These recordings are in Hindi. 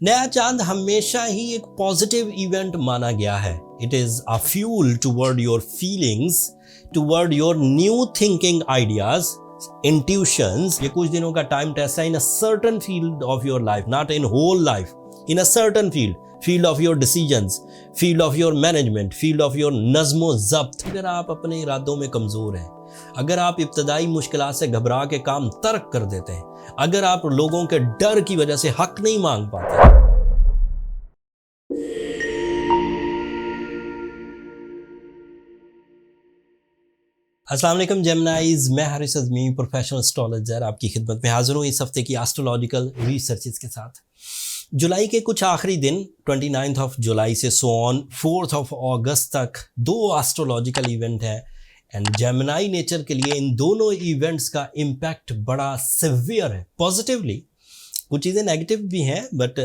नया चांद हमेशा ही एक पॉजिटिव इवेंट माना गया है. It is a fuel toward your feelings, toward your new thinking ideas, intuitions. ये कुछ दिनों का टाइम टेस्ट है in a certain field of your life, not in whole life, in a certain field of your decisions, field of your management, field of your नज़्मो ज़ब्त. अगर आप अपने इरादों में कमज़ोर हैं, अगर आप इब्तदाई मुश्किलात से घबरा के काम तर्क कर देते हैं, अगर आप लोगों के डर की वजह से हक नहीं मांग पाते. अस्सलाम वालेकुम जेमिनाइज, मैं हारिस अज़मी, प्रोफेशनल एस्ट्रोलॉजर, आपकी खिदमत में हाजिर हूँ इस हफ्ते की एस्ट्रोलॉजिकल रिसर्चेस के साथ. जुलाई के कुछ आखिरी दिन 29 ऑफ जुलाई से सो ऑन 4 ऑफ अगस्त तक दो एस्ट्रोलॉजिकल इवेंट हैं. एंड जेमिनाई नेचर के लिए इन दोनों इवेंट्स का इम्पैक्ट बड़ा सिवियर है. पॉजिटिवली कुछ चीज़ें नेगेटिव भी हैं, बट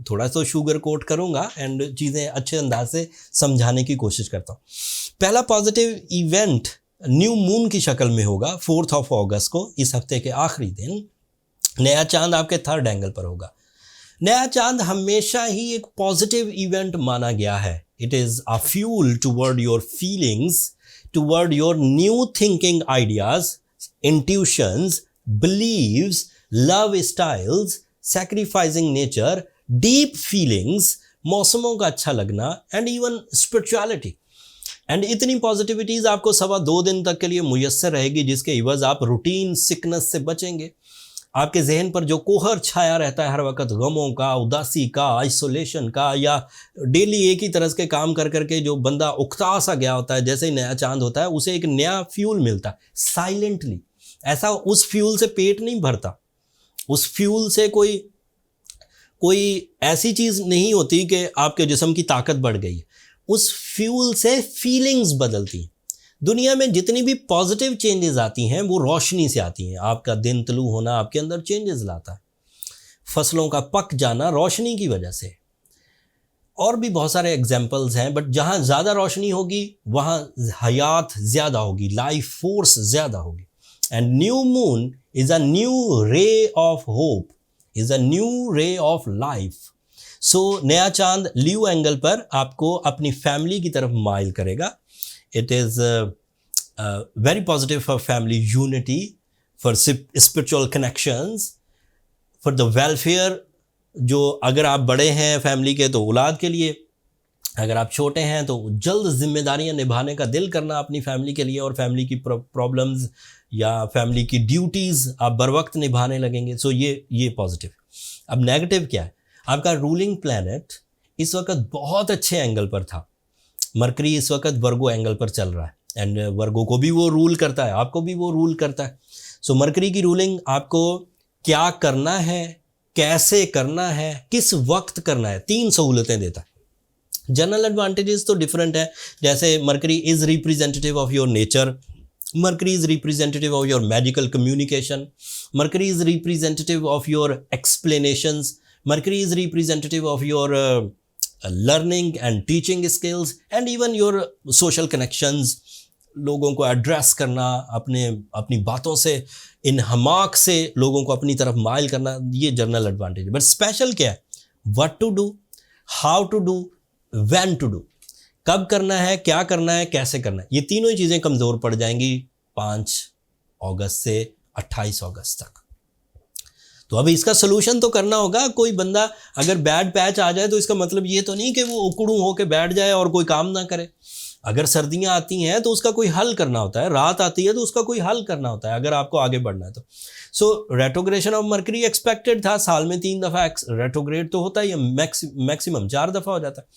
थोड़ा सा शुगर कोट करूँगा एंड चीज़ें अच्छे अंदाज से समझाने की कोशिश करता हूँ. पहला पॉजिटिव इवेंट न्यू मून की शक्ल में होगा 4 ऑफ अगस्त को. इस हफ्ते के आखिरी दिन नया चांद आपके थर्ड एंगल पर होगा. नया चांद हमेशा ही एक पॉजिटिव इवेंट माना गया है. It is a fuel toward your feelings, toward your new thinking ideas, intuitions, beliefs, love styles, sacrificing nature, deep feelings, मौसमों का अच्छा लगना एंड इवन स्पिरिचुअलिटी. एंड इतनी पॉजिटिविटीज़ आपको 2.25 दिन तक के लिए मुयस्सर रहेगी, जिसके इवज़ आप रूटीन सिकनेस से बचेंगे. आपके जहन पर जो कोहर छाया रहता है हर वक्त, गमों का, उदासी का, आइसोलेशन का, या डेली एक ही तरह के काम कर करके जो बंदा उकता सा गया होता है, जैसे ही नया चांद होता है उसे एक नया फ्यूल मिलता है साइलेंटली. ऐसा उस फ्यूल से पेट नहीं भरता, उस फ्यूल से कोई ऐसी चीज़ नहीं होती कि आपके जिस्म की ताकत बढ़ गई है. उस फ्यूल से फीलिंग्स बदलती हैं. दुनिया में जितनी भी पॉजिटिव चेंजेस आती हैं वो रोशनी से आती हैं. आपका दिन तलू होना आपके अंदर चेंजेस लाता है. फसलों का पक जाना रोशनी की वजह से. और भी बहुत सारे एग्जाम्पल्स हैं, बट जहाँ ज़्यादा रोशनी होगी वहाँ हयात ज़्यादा होगी, लाइफ फोर्स ज़्यादा होगी. And new moon is a new ray of hope, is a new ray of life. So नया चांद ल्यू एंगल पर आपको अपनी फैमिली की तरफ माइल करेगा. It is very positive for family unity, for spiritual connections, for the welfare. जो अगर आप बड़े हैं फैमिली के तो औलाद के लिए, अगर आप छोटे हैं तो जल्द जिम्मेदारियां निभाने का दिल करना अपनी फैमिली के लिए, और फैमिली की प्रॉब्लम्स या फैमिली की ड्यूटीज़ आप बर वक्त निभाने लगेंगे. सो ये पॉजिटिव. अब नेगेटिव क्या है? आपका रूलिंग प्लैनेट इस वक्त बहुत अच्छे एंगल पर था. मरकरी इस वक्त वर्गो एंगल पर चल रहा है, एंड वर्गो को भी वो रूल करता है, आपको भी वो रूल करता है. सो मरकरी की रूलिंग आपको क्या करना है, कैसे करना है, किस वक्त करना है, 3 सहूलतें देता है. जनरल एडवांटेजेस तो डिफरेंट है, जैसे mercury is representative of your nature, mercury is representative of your magical communication, mercury is representative of your explanations, mercury is representative of your learning and teaching skills and even your social connections. लोगों को एड्रेस करना, अपनी बातों से, इन हमाक से लोगों को अपनी तरफ माइल करना, ये जनरल एडवांटेज है. बट स्पेशल क्या है? What to do, how to do, when to do. कब करना है, क्या करना है, कैसे करना है, ये तीनों ही चीज़ें कमज़ोर पड़ जाएंगी 5 अगस्त से 28 अगस्त तक. तो अब इसका सोल्यूशन तो करना होगा. कोई बंदा अगर बैड पैच आ जाए तो इसका मतलब ये तो नहीं कि वो उकड़ू होकर बैठ जाए और कोई काम ना करे. अगर सर्दियां आती हैं तो उसका कोई हल करना होता है, रात आती है तो उसका कोई हल करना होता है, अगर आपको आगे बढ़ना है तो. सो रेट्रोग्रेशन ऑफ मरकरी एक्सपेक्टेड था. साल में 3 दफ़ा रेट्रोग्रेड तो होता ही है, मैक्सिमम 4 दफ़ा हो जाता है.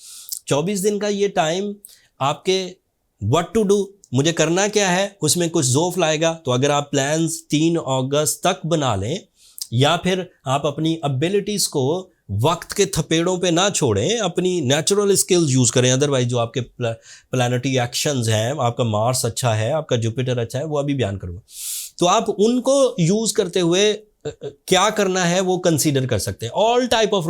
24 दिन का ये टाइम आपके व्हाट टू डू, मुझे करना क्या है, उसमें कुछ ज़ोफ लाएगा. तो अगर आप प्लान्स 3 अगस्त तक बना लें, या फिर आप अपनी एबिलिटीज़ को वक्त के थपेड़ों पे ना छोड़ें, अपनी नेचुरल स्किल्स यूज़ करें. अदरवाइज जो आपके प्लानिटरी एक्शंस हैं, आपका मार्स अच्छा है, आपका जुपिटर अच्छा है, वो अभी बयान करूँगा, तो आप उनको यूज़ करते हुए क्या करना है वो कंसीडर कर सकते हैं. ऑल टाइप ऑफ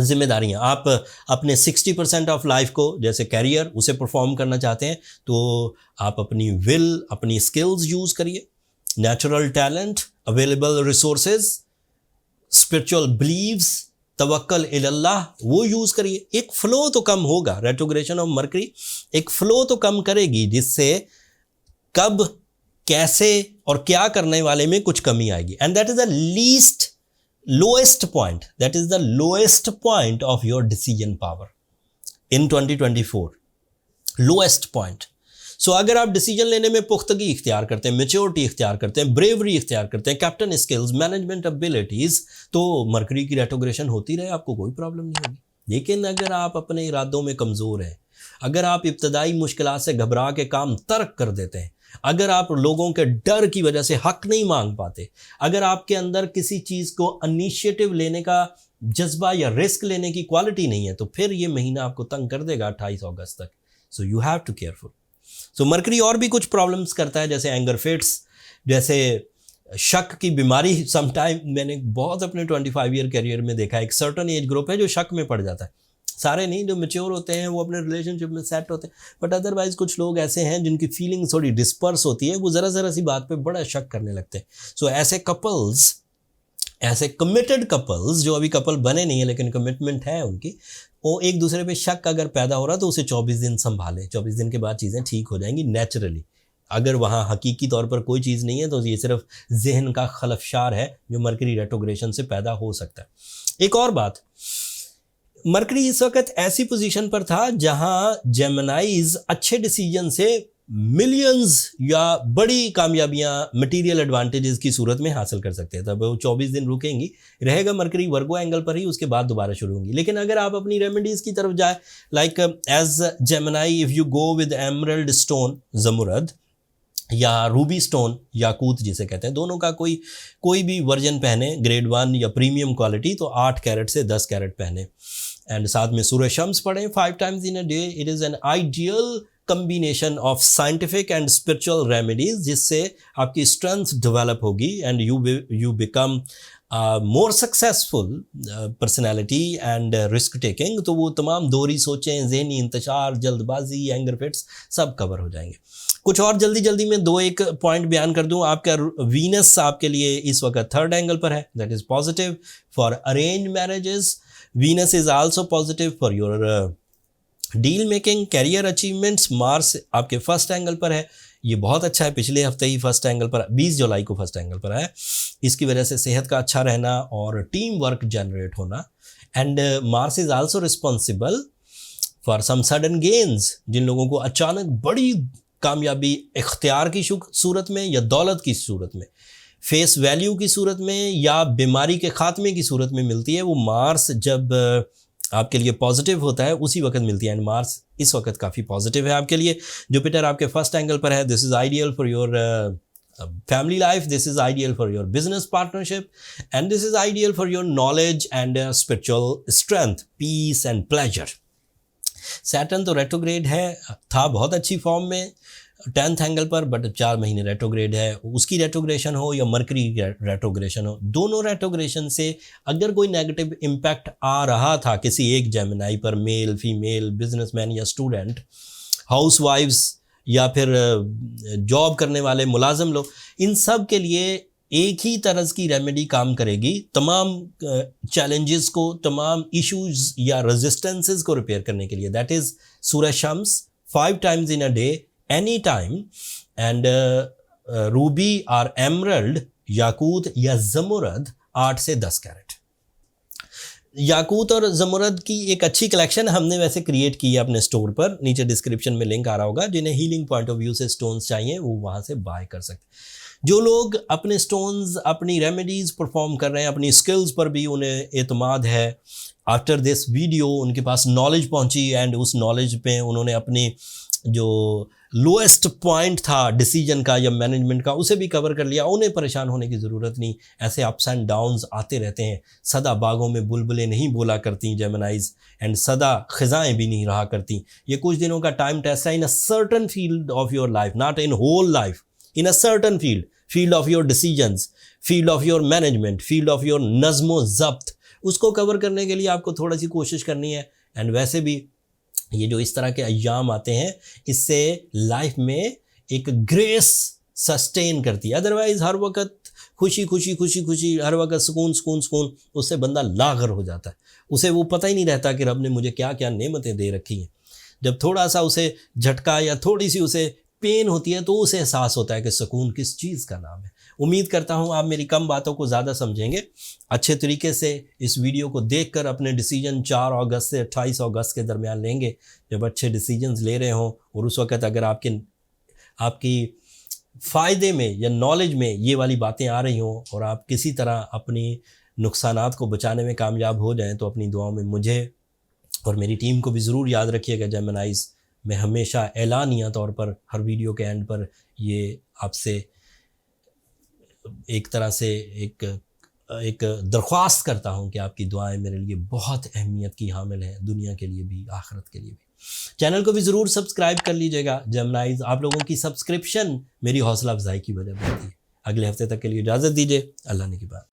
जिम्मेदारियाँ आप अपने 60% ऑफ लाइफ को, जैसे कैरियर, उसे परफॉर्म करना चाहते हैं तो आप अपनी विल, अपनी स्किल्स यूज़ करिए. Natural talent, available resources, spiritual beliefs, तवक्कल इल्लाह वो यूज़ करिए। एक फ्लो तो कम होगा, रेट्रोग्रेशन ऑफ मरकरी एक फ्लो तो कम करेगी, जिससे कब कैसे और क्या करने वाले में कुछ कमी आएगी। And that is the least lowest point, that is the lowest point of your decision power in 2024, lowest point. So अगर आप डिसीजन लेने में पुख्तगी इख्तियार करते हैं, मेच्योरिटी इख्तियार करते हैं, ब्रेवरी इख्तियार करते हैं, कैप्टन स्किल्स, मैनेजमेंट एबिलिटीज, तो मरकरी की रेट्रोग्रेशन होती रहे, आपको कोई प्रॉब्लम नहीं होगी। लेकिन अगर आप अपने इरादों में कमज़ोर हैं, अगर आप इब्तदाई मुश्किलात से घबरा के काम तर्क कर देते हैं, अगर आप लोगों के डर की वजह से हक नहीं मांग पाते, अगर आपके अंदर किसी चीज़ को इनिशिएटिव लेने का जज्बा या रिस्क लेने की क्वालिटी नहीं है, तो फिर ये महीना आपको तंग कर देगा 28 अगस्त तक। So you have to careful. So mercury और भी कुछ प्रॉब्लम्स करता है, जैसे एंगर फिट्स, जैसे शक की बीमारी। समटाइम मैंने बहुत अपने 25 ईयर करियर में देखा है, एक सर्टन एज ग्रुप है जो शक में पड़ जाता है। सारे नहीं, जो मैच्योर होते हैं वो अपने रिलेशनशिप में सेट होते हैं, बट अदरवाइज कुछ लोग ऐसे हैं जिनकी फीलिंग्स थोड़ी डिस्पर्स होती है, वो ज़रा सी बात पे बड़ा शक करने लगते हैं। सो ऐसे कपल्स, ऐसे कमिटेड कपल्स जो अभी कपल बने नहीं है लेकिन कमिटमेंट है उनकी, वो एक दूसरे पे शक अगर पैदा हो रहा तो उसे 24 दिन संभालें। 24 दिन के बाद चीज़ें ठीक हो जाएंगी नेचुरली। अगर वहाँ हकीकी तौर पर कोई चीज़ नहीं है तो ये सिर्फ जहन का खलफशार है जो मरकरी रेट्रोग्रेशन से पैदा हो सकता है। एक और बात, मरकरी इस वक्त ऐसी पोजीशन पर था जहां जेमिनाइज अच्छे डिसीजन से मिलियंस या बड़ी कामयाबियां मटेरियल एडवांटेजेस की सूरत में हासिल कर सकते हैं। तब वो 24 दिन रुकेंगी, रहेगा मरकरी वर्गो एंगल पर ही, उसके बाद दोबारा शुरू होंगी। लेकिन अगर आप अपनी रेमेडीज़ की तरफ जाए, like as Gemini if you go with emerald stone ज़मुरद या रूबी स्टोन याकूत जिसे कहते हैं, दोनों का कोई भी वर्जन पहने, ग्रेड 1 या प्रीमियम क्वालिटी, तो 8 कैरेट से 10 कैरेट पहने, एंड साथ में सूरह शम्स पढ़ें 5 times in a day. It is an ideal combination of scientific and spiritual remedies, जिससे आपकी स्ट्रेंथ डेवलप होगी and you become more successful personality and risk taking. तो वो तमाम दोहरी सोचें, जहनी इंतशार, जल्दबाजी, एंगर फिट्स सब कवर हो जाएंगे। कुछ और जल्दी में 2-1 पॉइंट बयान कर दूं। आपका वीनस आपके लिए इस वक्त 3rd एंगल पर है, that is positive for arrange marriages. Venus is also positive for your deal making, career achievements. Mars आपके 1st एंगल पर है, ये बहुत अच्छा है, पिछले हफ्ते ही 1st एंगल पर, 20 जुलाई को 1st एंगल पर है। इसकी वजह से सेहत का अच्छा रहना और टीम वर्क जनरेट होना। And Mars is also responsible for some sudden gains, जिन लोगों को अचानक बड़ी कामयाबी इख्तियार की सूरत में या दौलत की सूरत में, फेस वैल्यू की सूरत में या बीमारी के खात्मे की सूरत में मिलती है, वो मार्स जब आपके लिए पॉजिटिव होता है उसी वक्त मिलती है। एंड मार्स इस वक्त काफ़ी पॉजिटिव है आपके लिए। जुपिटर आपके 1st एंगल पर है, this is ideal for your family life, this is ideal for your business partnership, and this is ideal for your knowledge and spiritual strength, peace and pleasure. Saturn तो रेट्रोग्रेड है, था बहुत अच्छी फॉर्म में 10th एंगल पर, बट 4 महीने रेट्रोग्रेड है। उसकी रेट्रोग्रेशन हो या मरकरी रेट्रोग्रेशन हो, दोनों रेट्रोग्रेशन से अगर कोई नेगेटिव इम्पैक्ट आ रहा था किसी एक जेमिनाई पर, मेल फीमेल, बिजनेसमैन या स्टूडेंट, हाउसवाइफ्स या फिर जॉब करने वाले मुलाजिम लोग, इन सब के लिए एक ही तरह की रेमेडी काम करेगी तमाम चैलेंजेस को, तमाम इश्यूज या रेजिस्टेंसेस को रिपेयर करने के लिए। दैट इज़ सूरह Shams 5 times in a day, any time, and Ruby और एमरल्ड याकूत या ज़मुरद 8 से 10 कैरेट। याकूत और ज़मुरद की एक अच्छी कलेक्शन हमने वैसे क्रिएट की है अपने स्टोर पर, नीचे डिस्क्रिप्शन में लिंक आ रहा होगा। जिन्हें हीलिंग पॉइंट ऑफ व्यू से स्टोन्स चाहिए वो वहाँ से बाय कर सकते हैं। जो लोग अपने स्टोन्स, अपनी रेमेडीज़ परफॉर्म कर रहे हैं, अपनी स्किल्स पर भी उन्हें एतमाद है, आफ्टर दिस वीडियो उनके पास नॉलेज पहुंची एंड उस नॉलेज पे उन्होंने अपनी जो लोएस्ट पॉइंट था डिसीजन का या मैनेजमेंट का उसे भी कवर कर लिया, उन्हें परेशान होने की ज़रूरत नहीं। ऐसे अप्स एंड डाउन्स आते रहते हैं, सदा बागों में बुलबुलें नहीं बोला करती जेमिनाइज, एंड सदा ख़ज़ाएँ भी नहीं रहा करती। ये कुछ दिनों का टाइम टेस्ट है in a certain field of your life, not in whole life, in a certain field of your decisions, field of your management, field of your नज़्म ज़ब्त, उसको कवर करने के लिए आपको थोड़ा सी कोशिश करनी है। एंड वैसे भी ये जो इस तरह के अय्याम आते हैं, इससे लाइफ में एक ग्रेस सस्टेन करती है। अदरवाइज़ हर वक्त खुशी खुशी खुशी खुशी, हर वक्त सुकून सुकून सुकून, उससे बंदा लागर हो जाता है। उसे वो पता ही नहीं रहता कि रब ने मुझे क्या क्या नेमतें दे रखी हैं। जब थोड़ा सा उसे झटका या थोड़ी सी उसे पेन होती है तो उसे एहसास होता है कि सुकून किस चीज़ का नाम है। उम्मीद करता हूँ आप मेरी कम बातों को ज़्यादा समझेंगे, अच्छे तरीके से इस वीडियो को देखकर अपने डिसीजन 4 अगस्त से 28 अगस्त के दरमियान लेंगे, जब अच्छे डिसीजंस ले रहे हों। और उस वक़्त अगर आपकी फ़ायदे में या नॉलेज में ये वाली बातें आ रही हों और आप किसी तरह अपनी नुकसानात को बचाने में कामयाब हो जाएँ, तो अपनी दुआओं में मुझे और मेरी टीम को भी ज़रूर याद रखिएगा। जेमिनाइज़ मैं हमेशा एलानिया तौर पर हर वीडियो के एंड पर ये आपसे एक तरह से एक दरख्वास्त करता हूँ कि आपकी दुआएं मेरे लिए बहुत अहमियत की हामिल हैं, दुनिया के लिए भी, आखिरत के लिए भी। चैनल को भी ज़रूर सब्सक्राइब कर लीजिएगा। जेमिनाइज़ आप लोगों की सब्सक्रिप्शन मेरी हौसला अफजाई की वजह बनती है। अगले हफ्ते तक के लिए इजाज़त दीजिए। अल्लाह ने की बात।